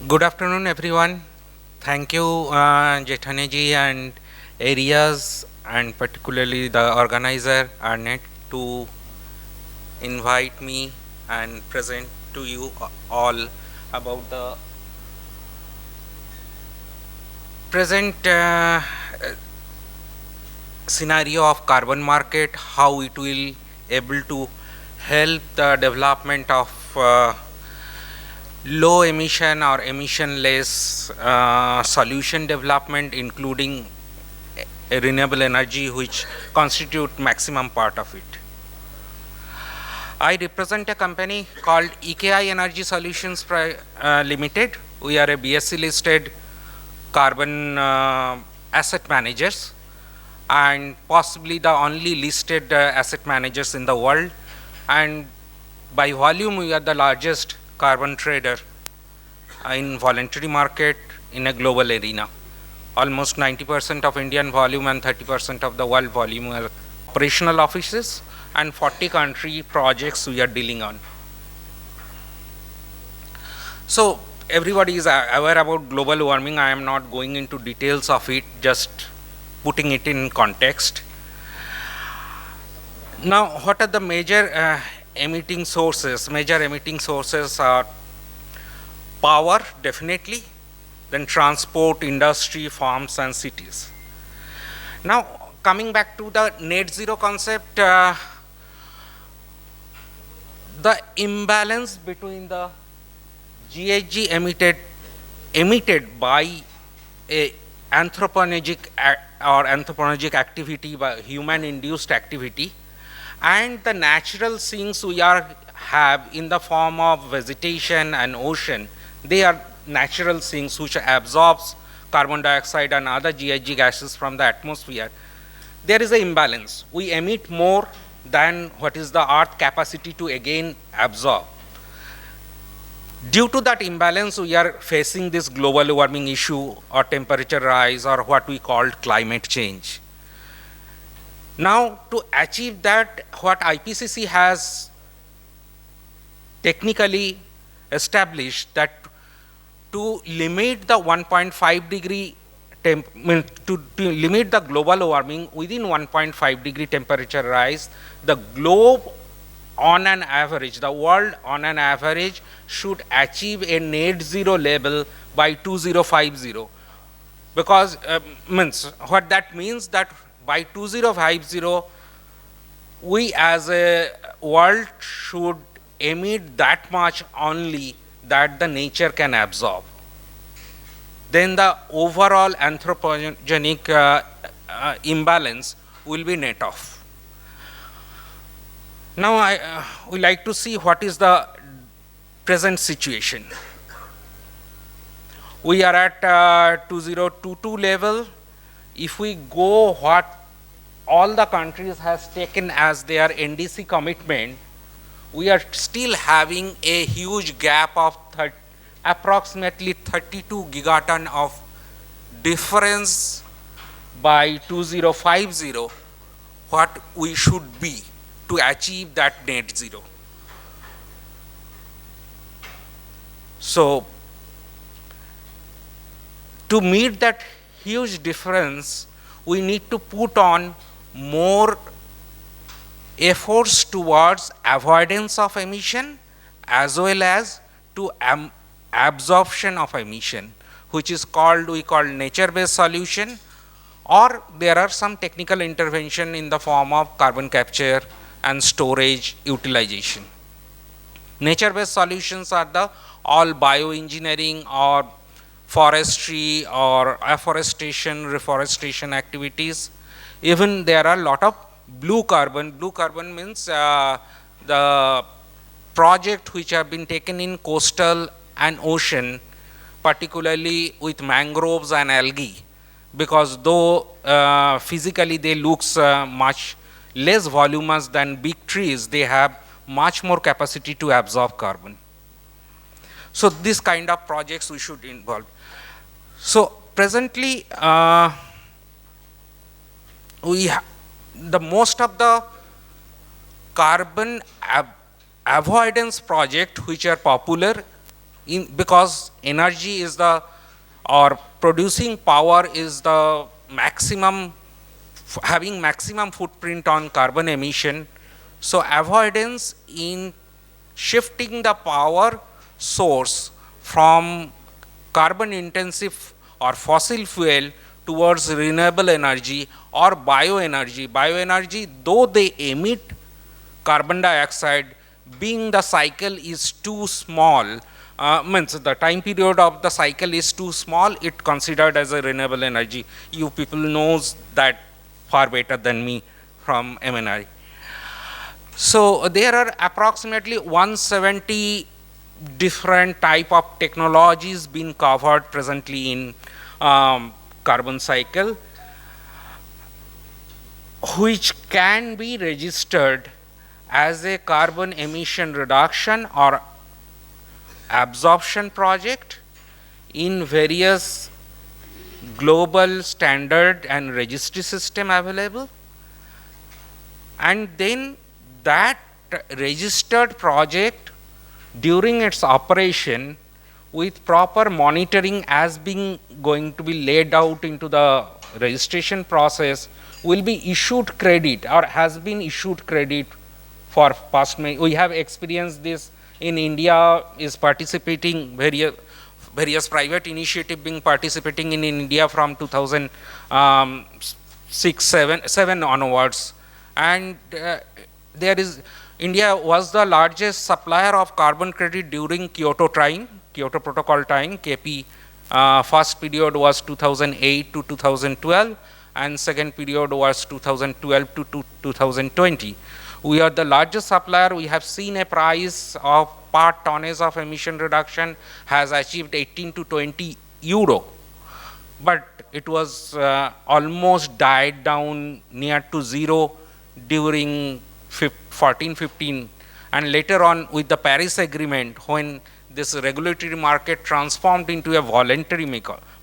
Good afternoon, everyone. Thank you, Jethaneji and areas, and particularly the organizer, Arnett, to invite me and present to you all about the present scenario of carbon market, how it will able to help the development of low emission or emission less solution development, including renewable energy, which constitute maximum part of it. I represent a company called EKI Energy Solutions Limited. We are a BSc listed carbon asset managers, and possibly the only listed asset managers in the world, and by volume we are the largest carbon trader in voluntary market in a global arena. Almost 90% of Indian volume and 30% of the world volume are operational offices, and 40 country projects we are dealing on. So everybody is aware about global warming. I am not going into details of it, just putting it in context. Now, what are the major emitting sources? Major emitting sources are power, definitely, then transport, industry, farms, and cities. Now, coming back to the net zero concept, the imbalance between the GHG emitted by a anthropogenic activity, by human induced activity, and the natural sinks we have in the form of vegetation and ocean. They are natural sinks which absorbs carbon dioxide and other GHG gases from the atmosphere. There is an imbalance. We emit more than what is the earth capacity to again absorb. Due to that imbalance, we are facing this global warming issue or temperature rise or what we call climate change. Now, to achieve that, what IPCC has technically established, that to limit the 1.5 degree to limit the global warming within 1.5 degree temperature rise, the globe on an average, the world on an average should achieve a net zero level by 2050. Because what that means, that by 2050 we as a world should emit that much only that the nature can absorb. Then the overall anthropogenic imbalance will be net off. Now I would like to see what is the present situation. We are at 2022 level. If we go what all the countries has taken as their NDC commitment, we are still having a huge gap of approximately 32 gigaton of difference by 2050 what we should be to achieve that net zero. So to meet that huge difference, we need to put on more efforts towards avoidance of emission as well as to absorption of emission, which is called, we call nature-based solution, or there are some technical intervention in the form of carbon capture and storage utilization. Nature-based solutions are the all bioengineering or forestry or afforestation, reforestation activities. Even there are a lot of blue carbon. Blue carbon means the project which have been taken in coastal and ocean, particularly with mangroves and algae, because though physically they looks much less voluminous than big trees, they have much more capacity to absorb carbon. So this kind of projects we should involve. So presently the most of the carbon avoidance project which are popular because energy is the, or producing power is the maximum, having maximum footprint on carbon emission. So avoidance in shifting the power source from carbon intensive or fossil fuel towards renewable energy or bioenergy. Bioenergy, though they emit carbon dioxide, being the cycle is too small, means the time period of the cycle is too small, it considered as a renewable energy. You people knows that far better than me from MNI. So there are approximately 170 different type of technologies being covered presently in carbon cycle, which can be registered as a carbon emission reduction or absorption project in various global standard and registry system available. And then that registered project during its operation with proper monitoring as being going to be laid out into the registration process will be issued credit or has been issued credit for past. We have experienced this in India, is participating various private initiative being participating in India from 2006, 7 onwards, and there is India was the largest supplier of carbon credit during Kyoto time, Kyoto Protocol time. KP first period was 2008 to 2012, and second period was 2012 to 2020. We are the largest supplier. We have seen a price of per tonnage of emission reduction has achieved 18 to 20 euro, but it was almost died down near to zero during 14-15, and later on with the Paris Agreement, when this regulatory market transformed into a voluntary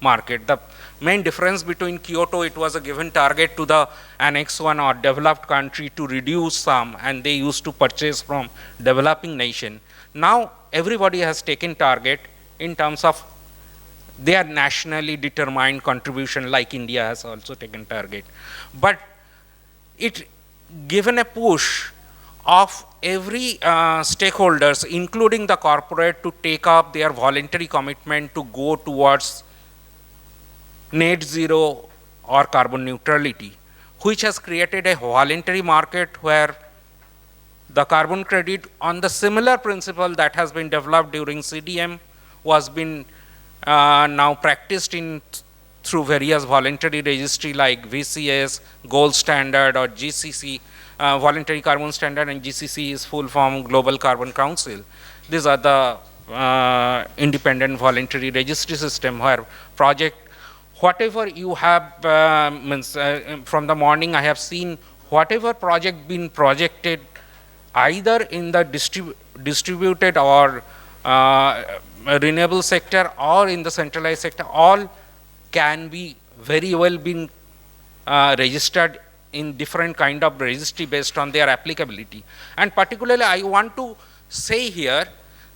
market. The main difference between Kyoto, it was a given target to the Annex 1 or developed country to reduce some, and they used to purchase from developing nation. Now everybody has taken target in terms of their nationally determined contribution, like India has also taken target. But it given a push of every stakeholders, including the corporate, to take up their voluntary commitment to go towards net zero or carbon neutrality, which has created a voluntary market where the carbon credit on the similar principle that has been developed during CDM was been now practiced in through various voluntary registry like VCS, Gold Standard, or GCC. Voluntary Carbon Standard, and GCC is full form Global Carbon Council. These are the independent voluntary registry system where project, whatever you have, from the morning I have seen whatever project been projected either in the distributed or renewable sector or in the centralized sector, all can be very well been registered in different kind of registry based on their applicability. And particularly I want to say here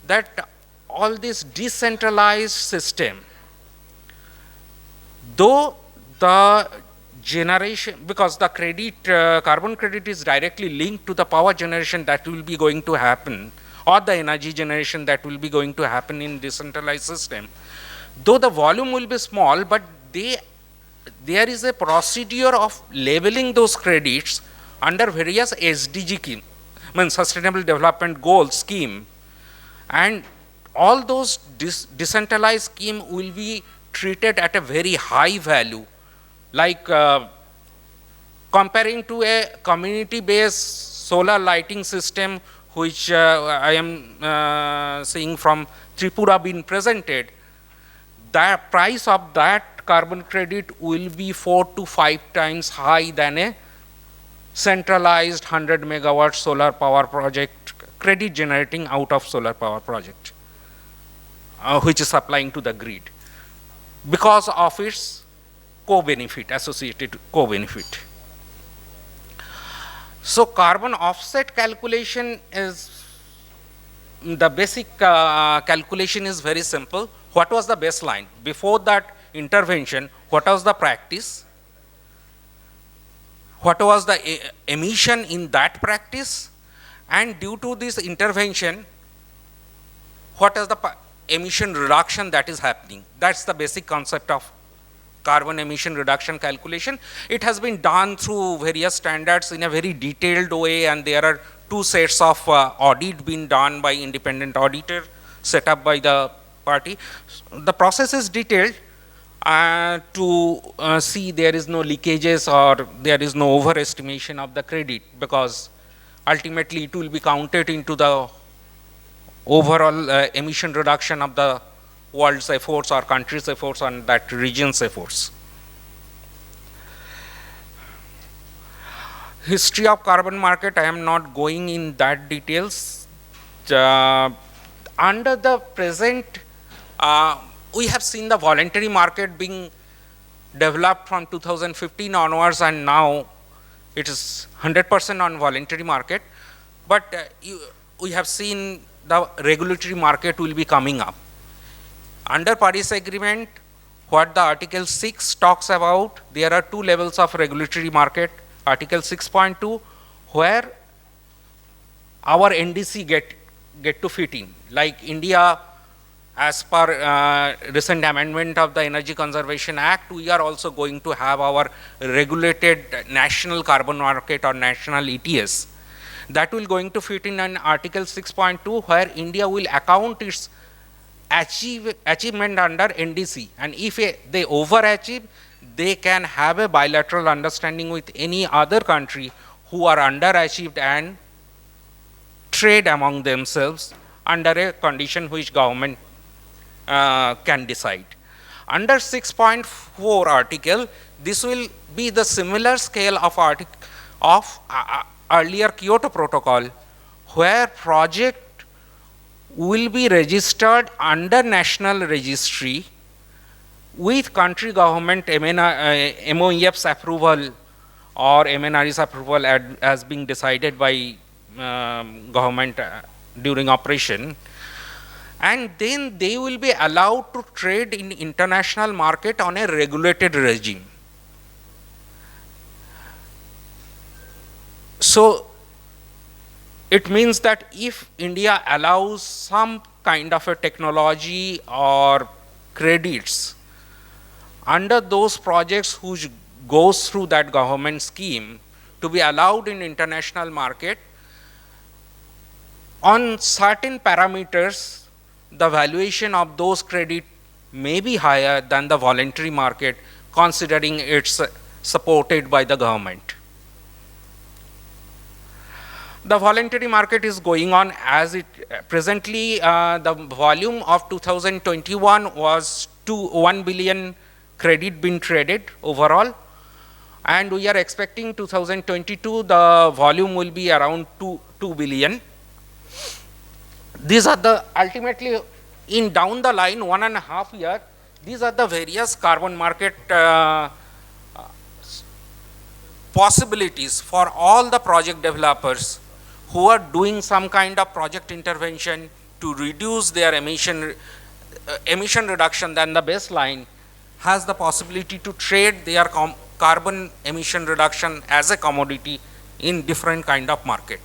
that all this decentralized system, though the generation, because the credit, carbon credit is directly linked to the power generation that will be going to happen, or the energy generation that will be going to happen in decentralized system, though the volume will be small, but there is a procedure of labeling those credits under various SDG, Sustainable Development Goal scheme, and all those decentralized scheme will be treated at a very high value, like comparing to a community-based solar lighting system, which I am seeing from Tripura being presented. The price of that carbon credit will be 4 to 5 times high than a centralized 100 megawatt solar power project credit generating out of solar power project, which is supplying to the grid, because of its co-benefit, associated co-benefit. So carbon offset calculation is the basic calculation is very simple. What was the baseline? Before that intervention, what was the practice? What was the emission in that practice? And due to this intervention, what is the emission reduction that is happening? That's the basic concept of carbon emission reduction calculation. It has been done through various standards in a very detailed way, and there are two sets of audit being done by independent auditor set up by the party. The process is detailed to see there is no leakages or there is no overestimation of the credit, because ultimately it will be counted into the overall emission reduction of the world's efforts or country's efforts and that region's efforts. History of carbon market, I am not going in that details. Under the present, we have seen the voluntary market being developed from 2015 onwards, and now it is 100% on voluntary market. But we have seen the regulatory market will be coming up. Under Paris Agreement, what the Article 6 talks about, there are two levels of regulatory market. Article 6.2, where our NDC get to fit in. Like India, as per recent amendment of the Energy Conservation Act, we are also going to have our regulated national carbon market or national ETS. That will going to fit in Article 6.2, where India will account its achievement under NDC, and if they overachieve, they can have a bilateral understanding with any other country who are underachieved and trade among themselves under a condition which government can decide. Under 6.4 article, this will be the similar scale of earlier Kyoto Protocol, where project will be registered under national registry with country government MOEF's approval or MNRE's approval as being decided by government during operation, and then they will be allowed to trade in international market on a regulated regime. So it means that if India allows some kind of a technology or credits under those projects which goes through that government scheme to be allowed in international market, on certain parameters, the valuation of those credit may be higher than the voluntary market, considering it's supported by the government. The voluntary market is going on as it presently, the volume of 2021 was 1 billion credit being traded overall, and we are expecting 2022 the volume will be around 2 billion. These are the ultimately in down the line 1.5 year, these are the various carbon market possibilities for all the project developers who are doing some kind of project intervention to reduce their emission reduction than the baseline, has the possibility to trade their carbon emission reduction as a commodity in different kind of market.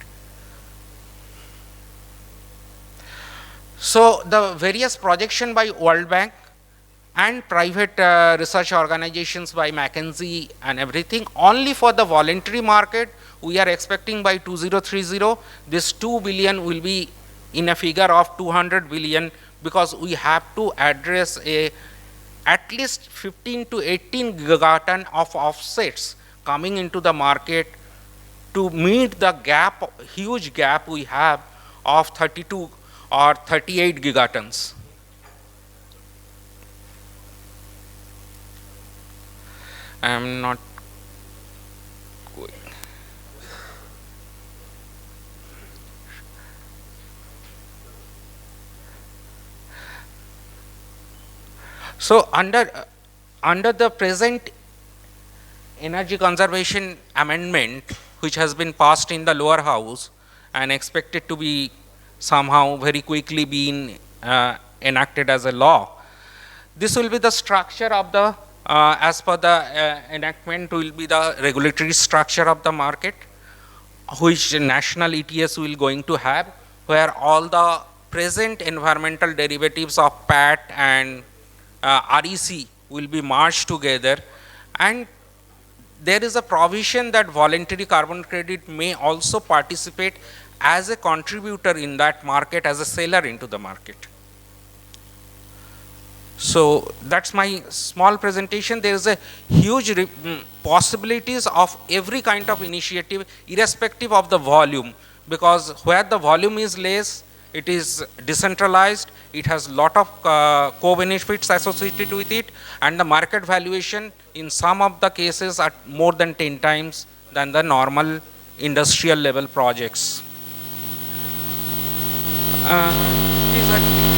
So the various projection by World Bank and private research organizations by McKinsey and everything, only for the voluntary market, we are expecting by 2030, this 2 billion will be in a figure of 200 billion, because we have to address at least 15 to 18 gigaton of offsets coming into the market to meet the gap, huge gap we have of 32 or 38 gigatons. I am not going. So under the present Energy Conservation Amendment, which has been passed in the lower house and expected to be somehow very quickly being enacted as a law. This will be the structure of the, as per the enactment, will be the regulatory structure of the market, which national ETS will going to have, where all the present environmental derivatives of PAT and REC will be merged together, and there is a provision that voluntary carbon credit may also participate as a contributor in that market, as a seller into the market. So that's my small presentation. There is a huge possibilities of every kind of initiative, irrespective of the volume, because where the volume is less, it is decentralized, it has lot of co-benefits associated with it, and the market valuation in some of the cases are more than 10 times than the normal industrial level projects. These are